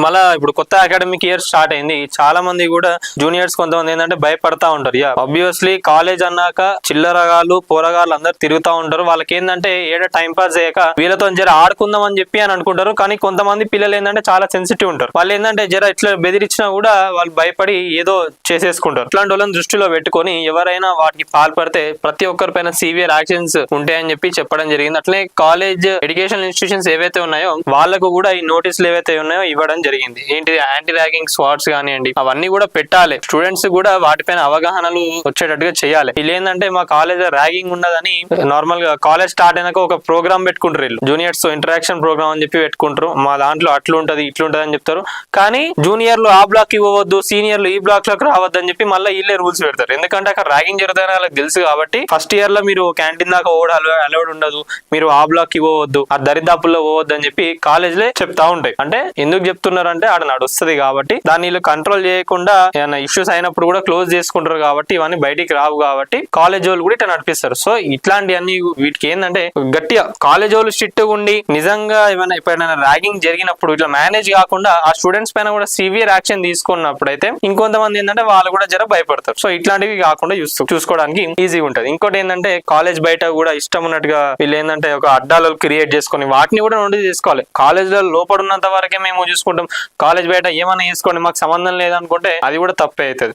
మళ్ళా ఇప్పుడు కొత్త అకాడమిక్ ఇయర్ స్టార్ట్ అయింది. చాలా మంది కూడా జూనియర్స్ కొంతమంది ఏంటంటే భయపడతా ఉంటారు. ఆబ్వియస్లీ కాలేజ్ అన్నాక చిల్లరగాళ్ళు పోరగాళ్ళు అందరు తిరుగుతా ఉంటారు. వాళ్ళకి ఏంటంటే ఏడ టైం పాస్ చేయక వీళ్ళతో జర ఆడుకుందాం అని చెప్పి అని అనుకుంటారు. కానీ కొంతమంది పిల్లలు ఏంటంటే చాలా సెన్సిటివ్ ఉంటారు. వాళ్ళు ఏంటంటే జర ఇట్లా బెదిరించినా కూడా వాళ్ళు భయపడి ఏదో చేసేసుకుంటారు. ఇట్లాంటి వాళ్ళని దృష్టిలో పెట్టుకొని ఎవరైనా వాటికి పాల్పడితే ప్రతి ఒక్కరి పైన సివియర్ యాక్షన్స్ ఉంటాయని చెప్పి చెప్పడం జరిగింది. అట్లనే కాలేజ్ ఎడ్యుకేషన్ ఇన్స్టిట్యూషన్స్ ఏవైతే ఉన్నాయో వాళ్ళకు కూడా ఈ నోటీసులు ఏవైతే ఉన్నాయో ఇవ్వడం జరిగింది. ఏంటి యాంటీ ర్యాగింగ్ స్క్వాడ్స్ కానివ్వండి అవన్నీ కూడా పెట్టాలి. స్టూడెంట్స్ కూడా వాటిపైన అవగాహనలు వచ్చేటట్టుగా చేయాలి. వీళ్ళు ఏంటంటే మా కాలేజ్ ర్యాగింగ్ ఉండదని నార్మల్ గా కాలేజ్ స్టార్ట్ అయినాక ఒక ప్రోగ్రామ్ పెట్టుకుంటారు. వీళ్ళు జూనియర్స్ తో ఇంటరాక్షన్ ప్రోగ్రామ్ అని చెప్పి పెట్టుకుంటారు. మా దాంట్లో అట్లుంటది ఇట్లుంటది అని చెప్తారు. కానీ జూనియర్లు ఆ బ్లాక్ కి పోవద్దు, సీనియర్లు ఈ బ్లాక్ లోకి రావద్దు అని చెప్పి మళ్ళీ వీళ్ళే రూల్స్ పెడతారు. ఎందుకంటే అక్కడ ర్యాగింగ్ జరుగుతుందని వాళ్ళకి తెలుసు కాబట్టి ఫస్ట్ ఇయర్ లో మీరు క్యాంటీన్ దాకా అలౌడ్ ఉండదు, మీరు ఆ బ్లాక్ కి పోవద్దు, ఆ దరిదాపుల్లో పోవద్దు అని చెప్పి కాలేజ్లే చెప్తా ఉంటాయి. అంటే ఎందుకు చెప్తున్నారంటే ఆడ నడుస్తుంది కాబట్టి దాన్ని వీళ్ళు కంట్రోల్ చేయకుండా ఏమైనా ఇష్యూస్ అయినప్పుడు కూడా క్లోజ్ చేసుకుంటారు కాబట్టి ఇవన్నీ బయటికి రావు కాబట్టి కాలేజ్ వాళ్ళు కూడా ఇట్లా నడిపిస్తారు. సో ఇట్లాంటివన్నీ వీటికి ఏంటంటే గట్టిగా కాలేజ్ వాళ్ళు స్ట్రిక్ట్ ఉండి నిజంగా ఏమైనా ఎప్పుడైనా ర్యాగింగ్ జరిగినప్పుడు ఇట్లా మేనేజ్ కాకుండా ఆ స్టూడెంట్స్ పైన కూడా సివియర్ యాక్షన్ తీసుకున్నప్పుడు అయితే ఇంకొంతమంది ఏంటంటే వాళ్ళు కూడా జర భయపడతారు. సో ఇట్లాంటివి కాకుండా చూసుకోవడానికి ఈజీగా ఉంటది. ఇంకోటి ఏంటంటే కాలేజ్ బయట కూడా ఇష్టం ఉన్నట్టుగా వీళ్ళు ఏంటంటే ఒక అడ్డాలు క్రియేట్ చేసుకుని వాటిని కూడా నోటీస్ చేసుకోవాలి. కాలేజ్ లో లోపల ఉన్నంత వరకే మేము చూసుకుంటాం, కాలేజ్ బయట ఏమైనా చేసుకోండి మాకు సంబంధం లేదనుకుంటే అది కూడా తప్పే అవుతుంది.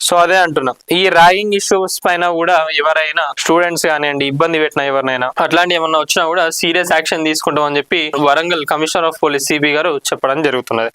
సో అదే అంటున్నాం, ఈ ర్యాగింగ్ ఇష్యూస్ పైన కూడా ఎవరైనా స్టూడెంట్స్ కానివ్వండి ఇబ్బంది పెట్టినా ఎవరినైనా అట్లాంటి ఏమన్నా వచ్చినా కూడా సీరియస్ యాక్షన్ తీసుకుంటాం అని చెప్పి వరంగల్ కమిషనర్ ఆఫ్ పోలీస్ సిబి గారు చెప్పడం జరుగుతున్నది.